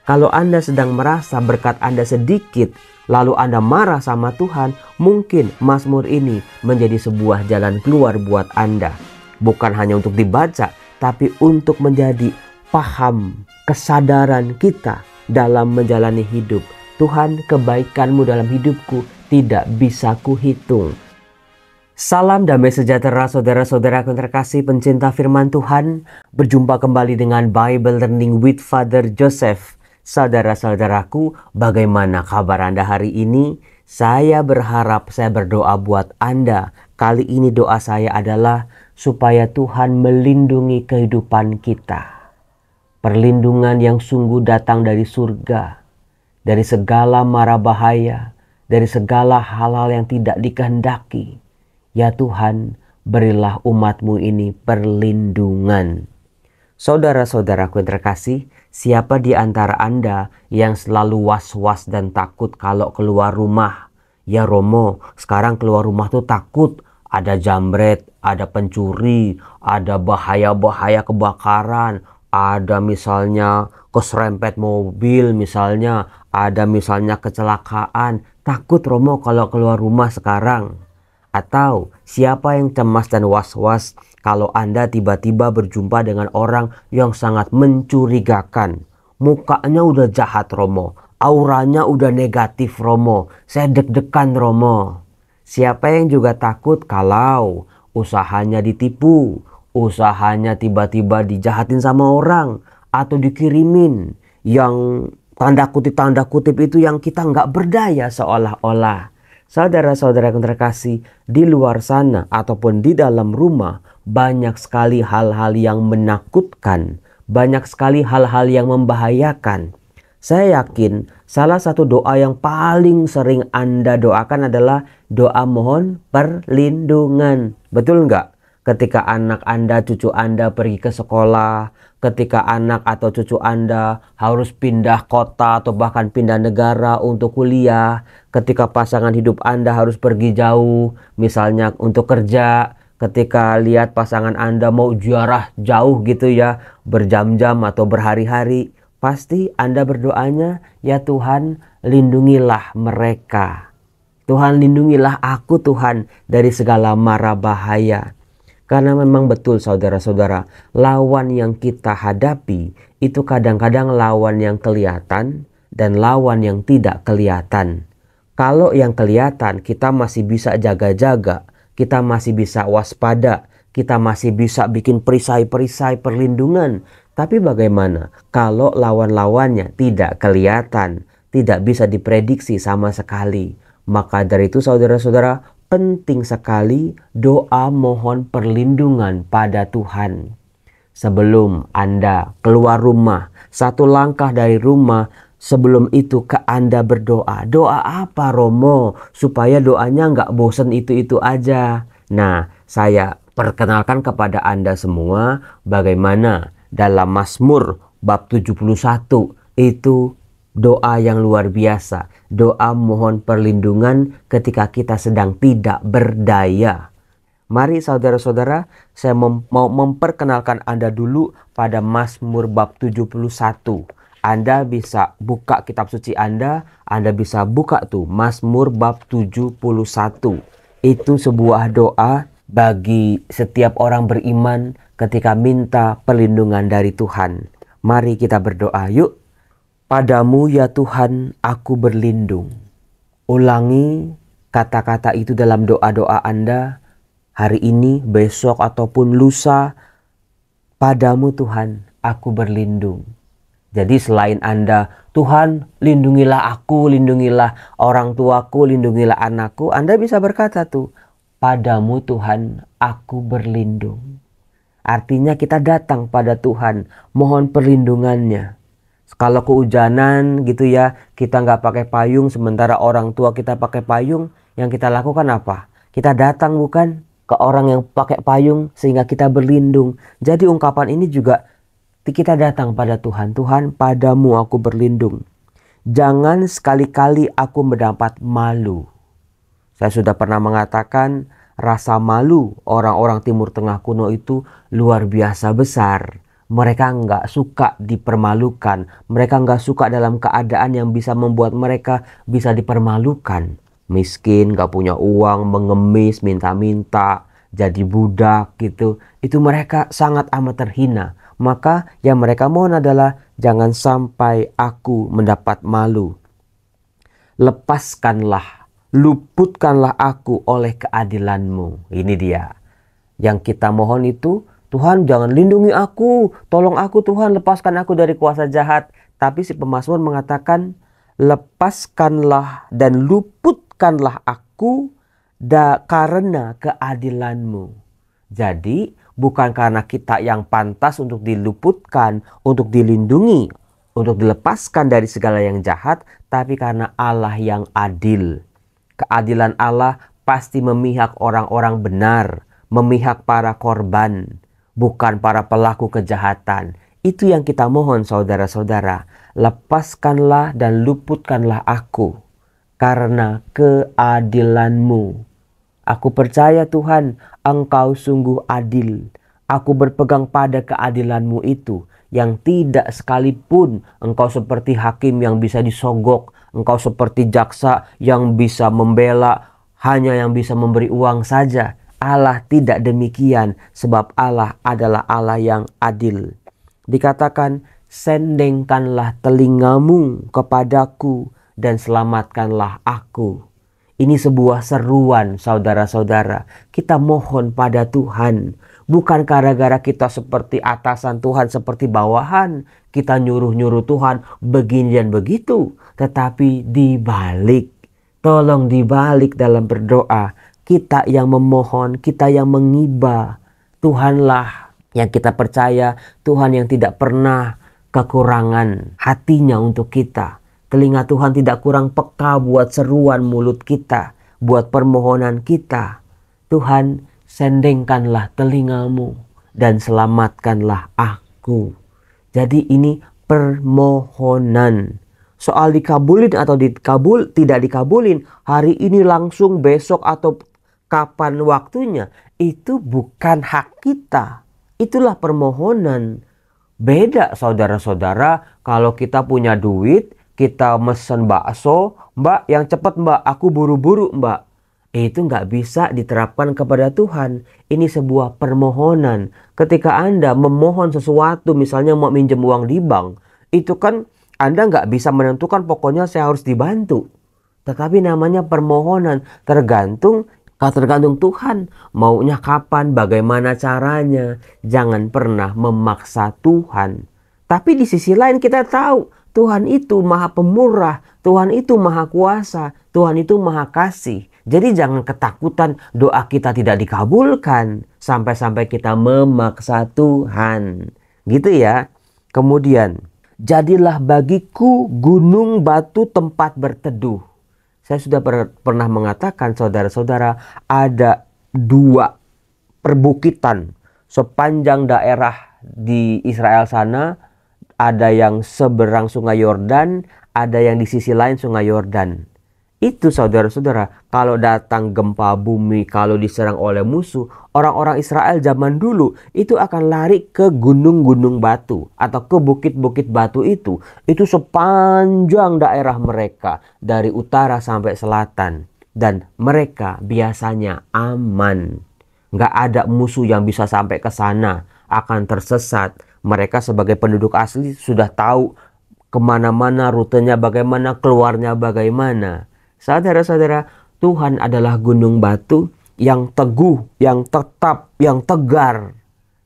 Kalau Anda sedang merasa berkat Anda sedikit, lalu Anda marah sama Tuhan, mungkin Mazmur ini menjadi sebuah jalan keluar buat Anda. Bukan hanya untuk dibaca, tapi untuk menjadi paham kesadaran kita dalam menjalani hidup. Tuhan, kebaikan-Mu dalam hidupku tidak bisa kuhitung. Salam damai sejahtera saudara-saudara yang terkasih pencinta firman Tuhan. Berjumpa kembali dengan Bible Learning with Father Joseph. Saudara-saudaraku, bagaimana kabar Anda hari ini? Saya berharap, saya berdoa buat Anda. Kali ini doa saya adalah supaya Tuhan melindungi kehidupan kita. Perlindungan yang sungguh datang dari surga. Dari segala mara bahaya, dari segala hal-hal yang tidak dikehendaki. Ya Tuhan, berilah umat-Mu ini perlindungan. Saudara-saudaraku yang terkasih, siapa di antara Anda yang selalu was-was dan takut kalau keluar rumah? Ya Romo, sekarang keluar rumah tuh takut. Ada jambret, ada pencuri, ada bahaya-bahaya kebakaran, ada misalnya keserempet mobil misalnya, ada misalnya kecelakaan. Takut Romo kalau keluar rumah sekarang. Atau siapa yang cemas dan was-was kalau Anda tiba-tiba berjumpa dengan orang yang sangat mencurigakan. Mukanya udah jahat Romo, auranya udah negatif Romo, saya deg-degan Romo. Siapa yang juga takut kalau usahanya ditipu, usahanya tiba-tiba dijahatin sama orang, atau dikirimin yang tanda kutip itu yang kita nggak berdaya seolah-olah. Saudara-saudara yang terkasih, di luar sana ataupun di dalam rumah banyak sekali hal-hal yang menakutkan, banyak sekali hal-hal yang membahayakan. Saya yakin salah satu doa yang paling sering Anda doakan adalah doa mohon perlindungan. Betul nggak? Ketika anak Anda, cucu Anda pergi ke sekolah, ketika anak atau cucu Anda harus pindah kota atau bahkan pindah negara untuk kuliah, ketika pasangan hidup Anda harus pergi jauh, misalnya untuk kerja, ketika lihat pasangan Anda mau ziarah jauh gitu ya, berjam-jam atau berhari-hari, pasti Anda berdoanya, ya Tuhan, lindungilah mereka. Tuhan, lindungilah aku Tuhan dari segala mara bahaya. Karena memang betul saudara-saudara, lawan yang kita hadapi itu kadang-kadang lawan yang kelihatan dan lawan yang tidak kelihatan. Kalau yang kelihatan kita masih bisa jaga-jaga, kita masih bisa waspada, kita masih bisa bikin perisai-perisai perlindungan. Tapi bagaimana kalau lawan-lawannya tidak kelihatan, tidak bisa diprediksi sama sekali? Maka dari itu saudara-saudara, penting sekali doa mohon perlindungan pada Tuhan. Sebelum Anda keluar rumah, satu langkah dari rumah, sebelum itu ke Anda berdoa. Doa apa Romo? Supaya doanya nggak bosen itu-itu aja. Nah, saya perkenalkan kepada Anda semua bagaimana dalam Mazmur bab 71 itu doa yang luar biasa. Doa mohon perlindungan ketika kita sedang tidak berdaya. Mari saudara-saudara, saya mau memperkenalkan Anda dulu pada Mazmur bab 71. Anda bisa buka kitab suci Anda bisa buka tuh Mazmur bab 71. Itu sebuah doa bagi setiap orang beriman ketika minta perlindungan dari Tuhan. Mari kita berdoa yuk. Padamu ya Tuhan aku berlindung. Ulangi kata-kata itu dalam doa-doa Anda hari ini, besok ataupun lusa. Padamu Tuhan aku berlindung. Jadi selain Anda, Tuhan lindungilah aku, lindungilah orang tuaku, lindungilah anakku, Anda bisa berkata tuh, padamu Tuhan aku berlindung. Artinya kita datang pada Tuhan, mohon perlindungannya. Kalau kehujanan gitu ya, kita nggak pakai payung sementara orang tua kita pakai payung, yang kita lakukan apa? Kita datang bukan ke orang yang pakai payung sehingga kita berlindung. Jadi ungkapan ini juga kita datang pada Tuhan. Tuhan, padamu aku berlindung. Jangan sekali-kali aku mendapat malu. Saya sudah pernah mengatakan rasa malu orang-orang Timur Tengah kuno itu luar biasa besar. Mereka nggak suka dipermalukan. Mereka nggak suka dalam keadaan yang bisa membuat mereka bisa dipermalukan. Miskin, nggak punya uang, mengemis, minta-minta, jadi budak gitu. Itu mereka sangat amat terhina. Maka yang mereka mohon adalah jangan sampai aku mendapat malu. Lepaskanlah, luputkanlah aku oleh keadilan-Mu. Ini dia. Yang kita mohon itu, Tuhan jangan lindungi aku, tolong aku Tuhan, lepaskan aku dari kuasa jahat. Tapi si pemazmur mengatakan, lepaskanlah dan luputkanlah aku karena keadilan-Mu. Jadi bukan karena kita yang pantas untuk diluputkan, untuk dilindungi, untuk dilepaskan dari segala yang jahat, tapi karena Allah yang adil. Keadilan Allah pasti memihak orang-orang benar, memihak para korban, bukan para pelaku kejahatan. Itu yang kita mohon saudara-saudara. Lepaskanlah dan luputkanlah aku karena keadilan-Mu. Aku percaya Tuhan, Engkau sungguh adil. Aku berpegang pada keadilan-Mu itu, yang tidak sekalipun Engkau seperti hakim yang bisa disogok, Engkau seperti jaksa yang bisa membela, hanya yang bisa memberi uang saja. Allah tidak demikian, sebab Allah adalah Allah yang adil. Dikatakan, sendengkanlah telingamu kepadaku dan selamatkanlah aku. Ini sebuah seruan saudara-saudara. Kita mohon pada Tuhan. Bukan gara-gara kita seperti atasan Tuhan, seperti bawahan. Kita nyuruh-nyuruh Tuhan begini dan begitu. Tetapi dibalik. Tolong dibalik dalam berdoa. Kita yang memohon, kita yang mengiba. Tuhanlah yang kita percaya, Tuhan yang tidak pernah kekurangan hatinya untuk kita. Telinga Tuhan tidak kurang peka buat seruan mulut kita, buat permohonan kita. Tuhan, sendengkanlah telingamu dan selamatkanlah aku. Jadi ini permohonan. Soal dikabulin atau tidak dikabulin, hari ini langsung, besok atau kapan waktunya, itu bukan hak kita. Itulah permohonan. Beda saudara-saudara, kalau kita punya duit, kita mesen bakso, Mbak yang cepat Mbak, aku buru-buru Mbak. Itu nggak bisa diterapkan kepada Tuhan. Ini sebuah permohonan. Ketika Anda memohon sesuatu, misalnya mau minjem uang di bank, itu kan Anda nggak bisa menentukan pokoknya saya harus dibantu. Tetapi namanya permohonan, tergantung Tuhan maunya kapan, bagaimana caranya. Jangan pernah memaksa Tuhan. Tapi di sisi lain kita tahu Tuhan itu maha pemurah, Tuhan itu maha kuasa, Tuhan itu maha kasih. Jadi jangan ketakutan doa kita tidak dikabulkan sampai-sampai kita memaksa Tuhan. Gitu ya. Kemudian, jadilah bagiku gunung batu tempat berteduh. Saya sudah pernah mengatakan saudara-saudara, ada 2 perbukitan sepanjang daerah di Israel sana. Ada yang seberang sungai Yordan, ada yang di sisi lain sungai Yordan. Itu saudara-saudara, kalau datang gempa bumi, kalau diserang oleh musuh, orang-orang Israel zaman dulu itu akan lari ke gunung-gunung batu atau ke bukit-bukit batu itu. Itu sepanjang daerah mereka dari utara sampai selatan. Dan mereka biasanya aman. Nggak ada musuh yang bisa sampai ke sana, akan tersesat. Mereka sebagai penduduk asli sudah tahu kemana-mana rutenya bagaimana, keluarnya bagaimana. Saudara-saudara, Tuhan adalah gunung batu yang teguh, yang tetap, yang tegar.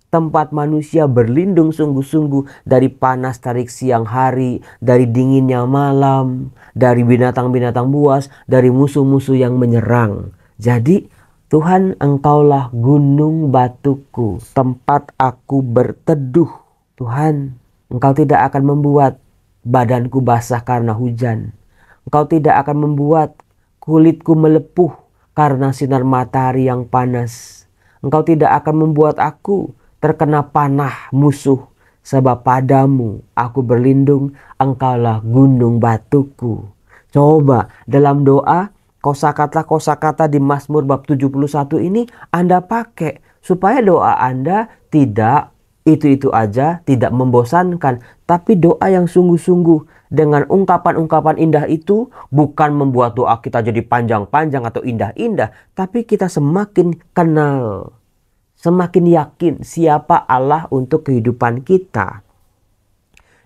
Tempat manusia berlindung sungguh-sungguh dari panas terik siang hari, dari dinginnya malam, dari binatang-binatang buas, dari musuh-musuh yang menyerang. Jadi, Tuhan, Engkaulah gunung batuku, tempat aku berteduh. Tuhan, Engkau tidak akan membuat badanku basah karena hujan. Engkau tidak akan membuat kulitku melepuh karena sinar matahari yang panas. Engkau tidak akan membuat aku terkena panah musuh. Sebab padamu aku berlindung, Engkaulah gunung batuku. Coba dalam doa, kosakata di Mazmur bab 71 ini Anda pakai supaya doa Anda tidak itu aja tidak membosankan. Tapi doa yang sungguh-sungguh dengan ungkapan-ungkapan indah itu bukan membuat doa kita jadi panjang-panjang atau indah-indah. Tapi kita semakin kenal, semakin yakin siapa Allah untuk kehidupan kita.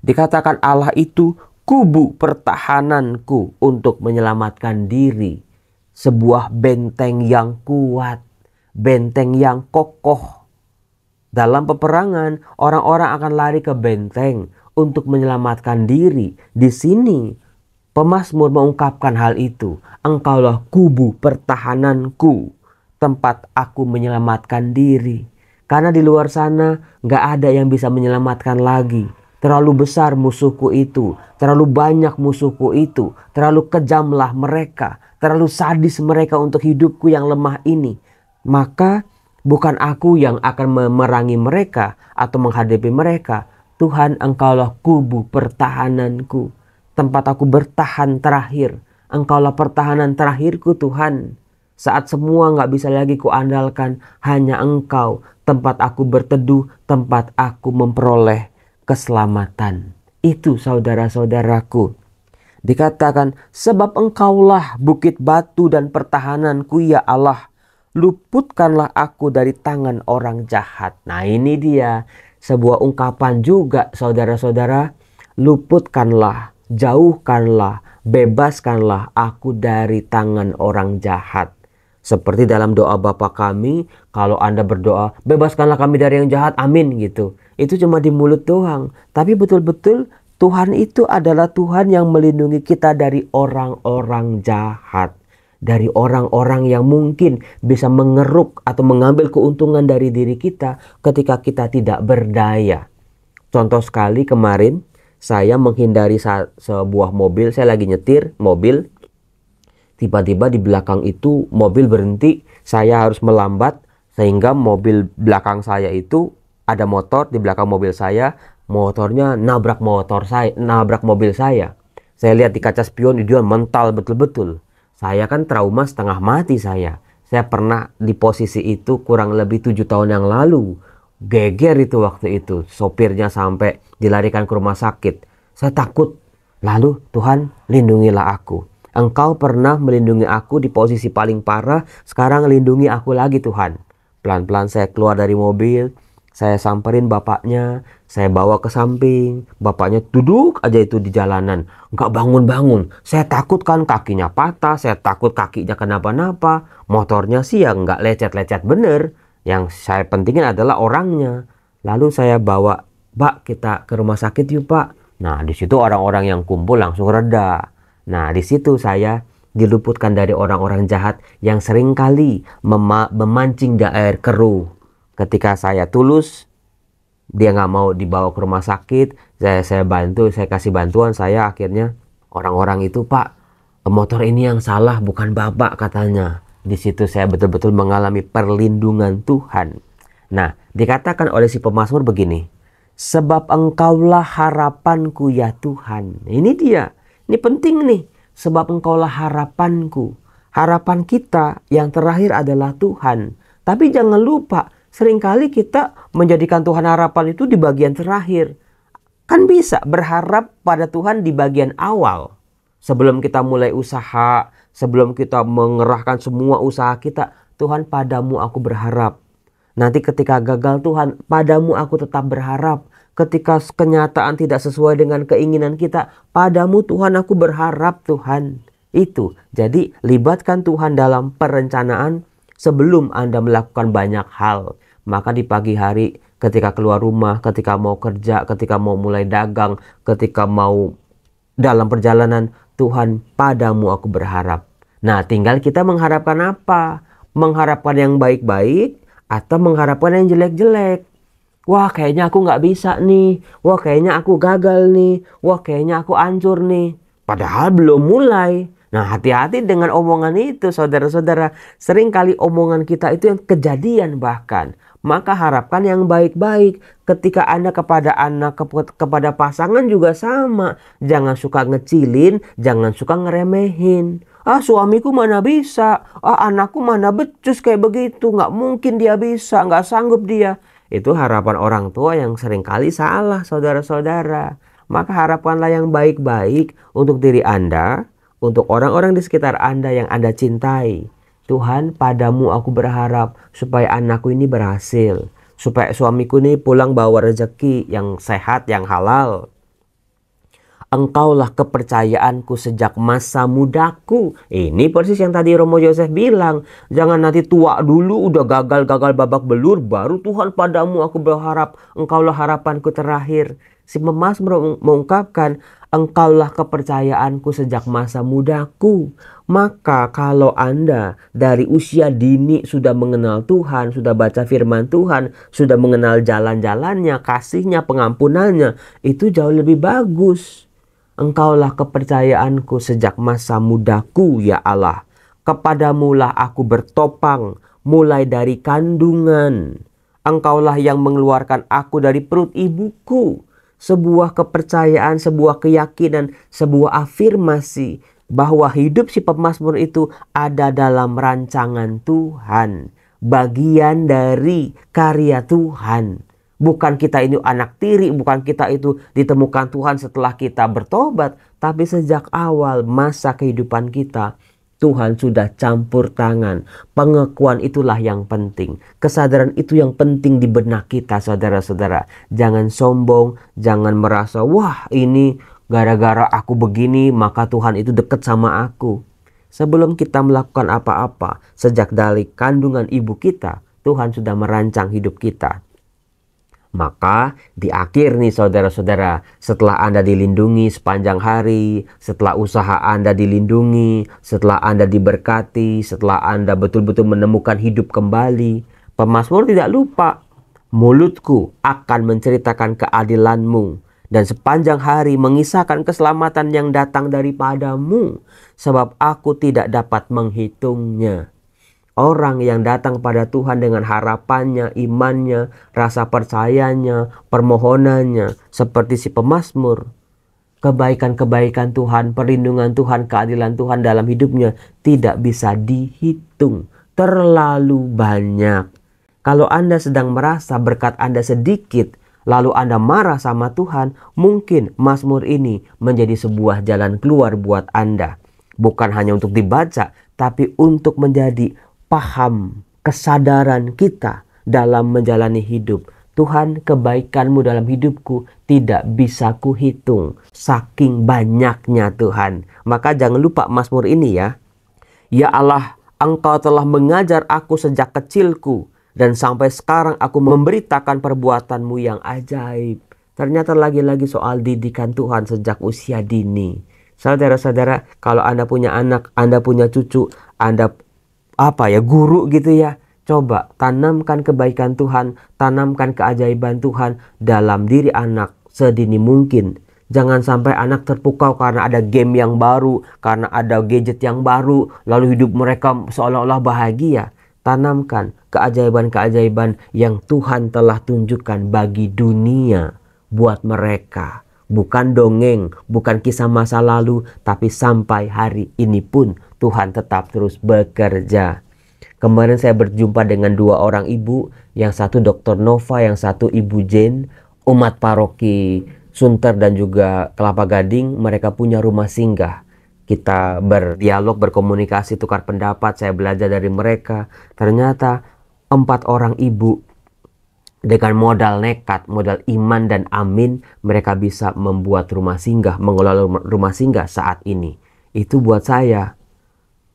Dikatakan Allah itu kubu pertahananku untuk menyelamatkan diri. Sebuah benteng yang kuat, benteng yang kokoh. Dalam peperangan, orang-orang akan lari ke benteng untuk menyelamatkan diri. Di sini, pemazmur mengungkapkan hal itu. Engkaulah kubu pertahananku, tempat aku menyelamatkan diri. Karena di luar sana gak ada yang bisa menyelamatkan lagi. Terlalu besar musuhku itu, terlalu banyak musuhku itu, terlalu kejamlah mereka, terlalu sadis mereka untuk hidupku yang lemah ini. Maka bukan aku yang akan memerangi mereka atau menghadapi mereka. Tuhan, engkaulah kubu pertahananku, tempat aku bertahan terakhir. Engkaulah pertahanan terakhirku Tuhan. Saat semua gak bisa lagi kuandalkan, hanya Engkau tempat aku berteduh, tempat aku memperoleh keselamatan. Itu saudara-saudaraku. Dikatakan, sebab Engkaulah bukit batu dan pertahananku ya Allah. Luputkanlah aku dari tangan orang jahat. Nah ini dia sebuah ungkapan juga saudara-saudara. Luputkanlah, jauhkanlah, bebaskanlah aku dari tangan orang jahat. Seperti dalam doa Bapa kami, kalau Anda berdoa, bebaskanlah kami dari yang jahat, amin gitu. Itu cuma di mulut doang. Tapi betul-betul Tuhan itu adalah Tuhan yang melindungi kita dari orang-orang jahat. Dari orang-orang yang mungkin bisa mengeruk atau mengambil keuntungan dari diri kita ketika kita tidak berdaya. Contoh sekali kemarin, saya menghindari sebuah mobil, saya lagi nyetir mobil. Tiba-tiba di belakang itu mobil berhenti, saya harus melambat sehingga mobil belakang saya itu ada motor di belakang mobil saya, motornya nabrak mobil saya. Saya lihat di kaca spion dia mental betul-betul. Saya kan trauma setengah mati saya. Saya pernah di posisi itu kurang lebih 7 tahun yang lalu. Geger itu waktu itu, sopirnya sampai dilarikan ke rumah sakit. Saya takut. Lalu Tuhan lindungilah aku. Engkau pernah melindungi aku di posisi paling parah, sekarang lindungi aku lagi Tuhan. Pelan-pelan saya keluar dari mobil, saya samperin bapaknya, saya bawa ke samping. Bapaknya duduk aja itu di jalanan, nggak bangun-bangun. Saya takut kan kakinya patah, saya takut kakinya kenapa-napa. Motornya sih ya nggak lecet-lecet bener. Yang saya pentingin adalah orangnya. Lalu saya bawa, Pak kita ke rumah sakit yuk Pak. Nah di situ orang-orang yang kumpul langsung reda. Nah di situ saya diluputkan dari orang-orang jahat yang seringkali memancing di air keruh. Ketika saya tulus, dia nggak mau dibawa ke rumah sakit, saya bantu, saya kasih bantuan, saya akhirnya orang-orang itu, Pak, motor ini yang salah bukan Bapak katanya. Di situ saya betul-betul mengalami perlindungan Tuhan. Nah dikatakan oleh si pemazmur begini, sebab Engkaulah harapanku ya Tuhan. Ini dia. Ini penting nih, sebab Engkaulah harapanku. Harapan kita yang terakhir adalah Tuhan. Tapi jangan lupa, seringkali kita menjadikan Tuhan harapan itu di bagian terakhir. Kan bisa berharap pada Tuhan di bagian awal. Sebelum kita mulai usaha, sebelum kita mengerahkan semua usaha kita, Tuhan padamu aku berharap. Nanti ketika gagal Tuhan, padamu aku tetap berharap. Ketika kenyataan tidak sesuai dengan keinginan kita, padamu Tuhan aku berharap Tuhan. Itu. Jadi libatkan Tuhan dalam perencanaan sebelum Anda melakukan banyak hal. Maka di pagi hari ketika keluar rumah, ketika mau kerja, ketika mau mulai dagang, ketika mau dalam perjalanan, Tuhan padamu aku berharap. Nah tinggal kita mengharapkan apa? Mengharapkan yang baik-baik atau mengharapkan yang jelek-jelek. Wah kayaknya aku nggak bisa nih. Wah kayaknya aku gagal nih. Wah kayaknya aku hancur nih. Padahal belum mulai. Nah hati-hati dengan omongan itu saudara-saudara. Seringkali omongan kita itu yang kejadian bahkan. Maka harapkan yang baik-baik. Ketika Anda kepada anak, kepada pasangan juga sama. Jangan suka ngecilin, jangan suka ngeremehin. Ah suamiku mana bisa. Ah anakku mana becus kayak begitu. Nggak mungkin dia bisa, nggak sanggup dia. Itu harapan orang tua yang seringkali salah, saudara-saudara. Maka harapanlah yang baik-baik untuk diri Anda, untuk orang-orang di sekitar Anda yang Anda cintai. Tuhan, padamu aku berharap supaya anakku ini berhasil, supaya suamiku ini pulang bawa rezeki yang sehat, yang halal. Engkaulah kepercayaanku sejak masa mudaku. Ini persis yang tadi Romo Joseph bilang. Jangan nanti tua dulu udah gagal-gagal babak belur, baru Tuhan padamu aku berharap. Engkaulah harapanku terakhir. Si pemazmur mengungkapkan, engkaulah kepercayaanku sejak masa mudaku. Maka kalau Anda dari usia dini sudah mengenal Tuhan, sudah baca firman Tuhan, sudah mengenal jalan-jalannya, kasihnya, pengampunannya, itu jauh lebih bagus. Engkaulah kepercayaanku sejak masa mudaku, ya Allah. Kepadamulah aku bertopang mulai dari kandungan. Engkaulah yang mengeluarkan aku dari perut ibuku. Sebuah kepercayaan, sebuah keyakinan, sebuah afirmasi bahwa hidup si pemazmur itu ada dalam rancangan Tuhan. Bagian dari karya Tuhan. Bukan kita ini anak tiri, bukan kita itu ditemukan Tuhan setelah kita bertobat. Tapi sejak awal masa kehidupan kita, Tuhan sudah campur tangan. Pengakuan itulah yang penting. Kesadaran itu yang penting di benak kita, saudara-saudara. Jangan sombong, jangan merasa, wah ini gara-gara aku begini, maka Tuhan itu dekat sama aku. Sebelum kita melakukan apa-apa, sejak dari kandungan ibu kita, Tuhan sudah merancang hidup kita. Maka di akhir nih saudara-saudara, setelah Anda dilindungi sepanjang hari, setelah usaha Anda dilindungi, setelah Anda diberkati, setelah Anda betul-betul menemukan hidup kembali, pemazmur tidak lupa, mulutku akan menceritakan keadilanmu dan sepanjang hari mengisahkan keselamatan yang datang daripadamu, sebab aku tidak dapat menghitungnya. Orang yang datang pada Tuhan dengan harapannya, imannya, rasa percayanya, permohonannya, seperti si pemazmur, kebaikan-kebaikan Tuhan, perlindungan Tuhan, keadilan Tuhan dalam hidupnya tidak bisa dihitung. Terlalu banyak. Kalau Anda sedang merasa berkat Anda sedikit, lalu Anda marah sama Tuhan, mungkin mazmur ini menjadi sebuah jalan keluar buat Anda. Bukan hanya untuk dibaca, tapi untuk menjadi paham, kesadaran kita dalam menjalani hidup. Tuhan, kebaikanmu dalam hidupku tidak bisa kuhitung. Saking banyaknya Tuhan. Maka jangan lupa mazmur ini ya. Ya Allah, Engkau telah mengajar aku sejak kecilku. Dan sampai sekarang aku memberitakan perbuatanmu yang ajaib. Ternyata lagi-lagi soal didikan Tuhan sejak usia dini. Saudara-saudara, kalau Anda punya anak, Anda punya cucu, Anda guru gitu ya. Coba tanamkan kebaikan Tuhan, tanamkan keajaiban Tuhan dalam diri anak sedini mungkin. Jangan sampai anak terpukau karena ada game yang baru, karena ada gadget yang baru, lalu hidup mereka seolah-olah bahagia. Tanamkan keajaiban-keajaiban yang Tuhan telah tunjukkan bagi dunia buat mereka. Bukan dongeng, bukan kisah masa lalu, tapi sampai hari ini pun Tuhan tetap terus bekerja. Kemarin saya berjumpa dengan dua orang ibu, yang satu Dr. Nova, yang satu Ibu Jane, umat paroki Sunter dan juga Kelapa Gading. Mereka punya rumah singgah. Kita berdialog, berkomunikasi, tukar pendapat, saya belajar dari mereka. Ternyata 4 orang ibu dengan modal nekat, modal iman dan amin, mereka bisa membuat rumah singgah, mengelola rumah singgah saat ini. Itu buat saya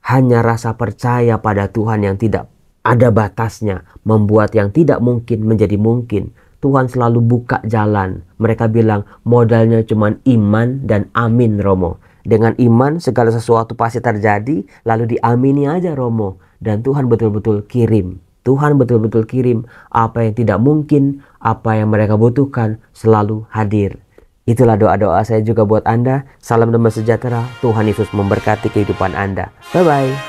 hanya rasa percaya pada Tuhan yang tidak ada batasnya, membuat yang tidak mungkin menjadi mungkin. Tuhan selalu buka jalan. Mereka bilang modalnya cuma iman dan amin, Romo. Dengan iman segala sesuatu pasti terjadi, lalu diamini aja, Romo. Dan Tuhan betul-betul kirim. Tuhan betul-betul kirim apa yang tidak mungkin, apa yang mereka butuhkan selalu hadir. Itulah doa-doa saya juga buat Anda. Salam damai sejahtera. Tuhan Yesus memberkati kehidupan Anda. Bye-bye.